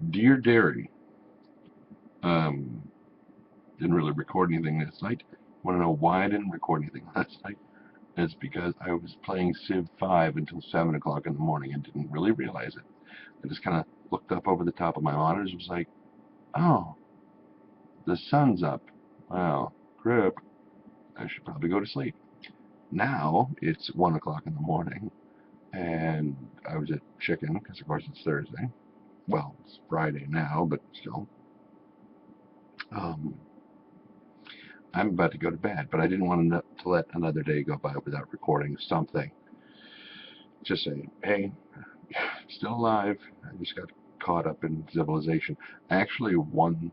Dear Dairy, um, didn't really record anything last night. Want to know why I didn't record anything last night? It's because I was playing Civ 5 until 7 o'clock in the morning and didn't really realize it. I just kind of looked up over the top of my monitors and was like, oh, the sun's up. Wow, crap. I should probably go to sleep. Now it's 1 o'clock in the morning and I was at chicken because, of course, it's Thursday. Well, it's Friday now, but still. Um, I'm about to go to bed, but I didn't want to let another day go by without recording something. Just saying, hey, still alive. I just got caught up in Civilization. I actually won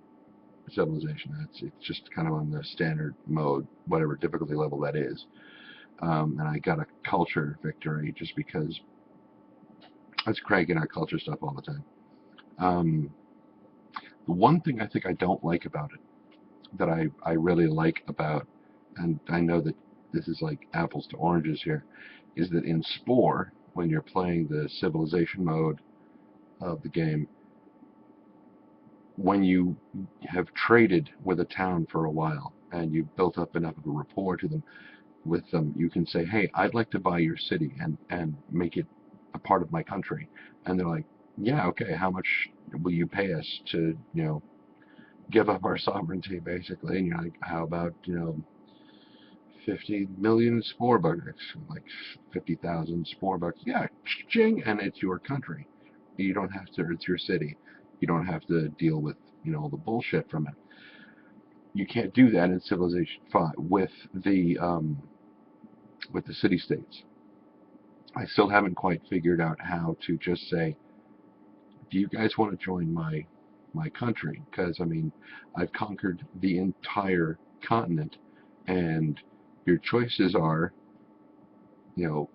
Civilization. It's just kind of on the standard mode, whatever difficulty level that is. And I got a culture victory just because I was cranking out culture stuff all the time. Um, the one thing I think I don't like about it, that I really like about, and I know that this is like apples to oranges here, is that in Spore, when you're playing the civilization mode of the game, when you have traded with a town for a while and you've built up enough of a rapport to them with them, you can say, hey, I'd like to buy your city and make it a part of my country. And they're like, yeah, okay, how much will you pay us to, give up our sovereignty, basically? And you're like, how about, 50 million spore bucks, like 50,000 spore bucks. Yeah, ching, and it's your country. You don't have to, it's your city. You don't have to deal with, all the bullshit from it. You can't do that in Civilization 5 with the city states. I still haven't quite figured out how to just say, do you guys want to join my country? Because, I mean, I've conquered the entire continent, and your choices are, you know,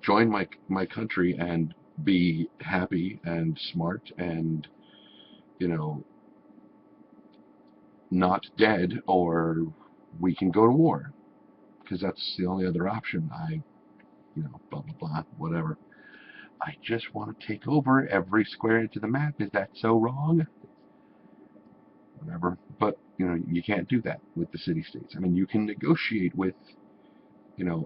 join my country and be happy and smart and, you know, not dead, or we can go to war, because that's the only other option. Blah blah blah, whatever. I just want to take over every square inch of the map. Is that so wrong? Whatever. But you can't do that with the city states. I mean, you can negotiate with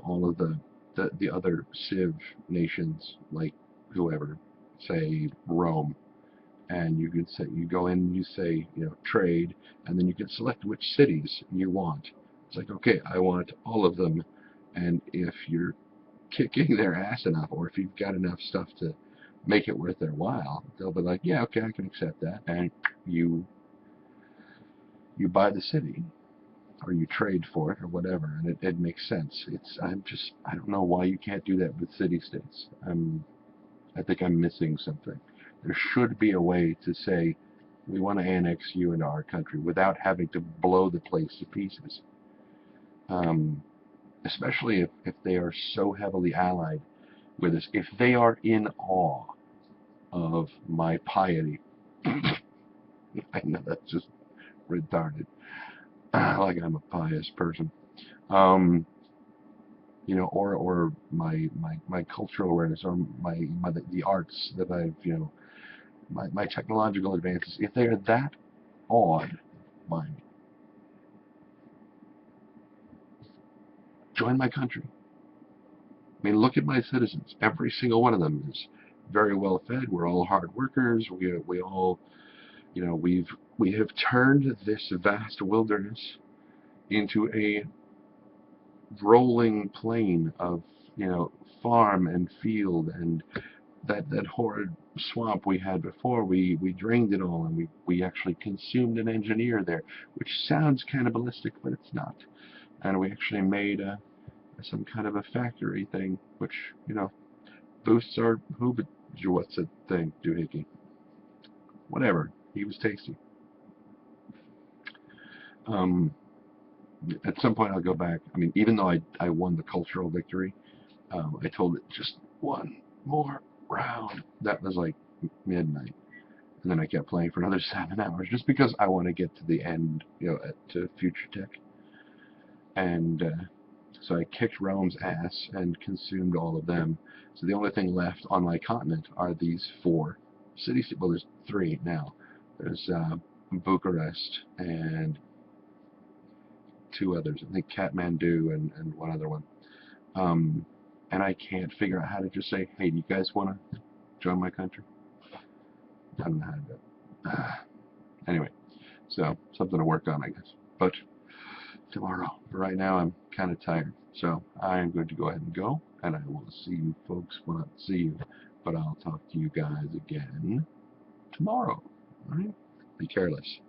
all of the other Civ nations, like whoever, say Rome, and you can say, you go in and you say, trade, and then you can select which cities you want. It's like, okay, I want all of them, and if you're kicking their ass enough, or if you've got enough stuff to make it worth their while, they'll be like, yeah, okay, I can accept that, and you buy the city, or you trade for it, or whatever, and it makes sense. I don't know why you can't do that with city states. I think I'm missing something. There should be a way to say, we want to annex you into our country without having to blow the place to pieces. Especially if they are so heavily allied with us. If they are in awe of my piety, I know that's just retarded. Like I'm a pious person. Um, or my cultural awareness, or the arts that I've, my technological advances, if they are that awed by me, join my country. I mean, look at my citizens. Every single one of them is very well fed. We're all hard workers. We all, we have turned this vast wilderness into a rolling plain of, farm and field, and that horrid swamp we had before, we drained it all, and we actually consumed an engineer there, which sounds cannibalistic, but it's not. And we actually made some kind of a factory thing, which, boosts our what's the thing, doohickey. Whatever. He was tasty. Um, at some point I'll go back. I mean, even though I won the cultural victory, I told it just one more round. That was like midnight. And then I kept playing for another 7 hours just because I want to get to the end, to Future Tech. And so I kicked Rome's ass and consumed all of them. So the only thing left on my continent are these four. cities. Well, there's 3 now. There's Bucharest and 2 others. I think Kathmandu and one other one. And I can't figure out how to just say, hey, do you guys want to join my country? I don't know how to do it. Anyway, so something to work on, I guess. But tomorrow. For right now, I'm kind of tired. So I'm going to go ahead and go, and I will see you folks. Well, not see you, but I'll talk to you guys again tomorrow. All right? Be careless.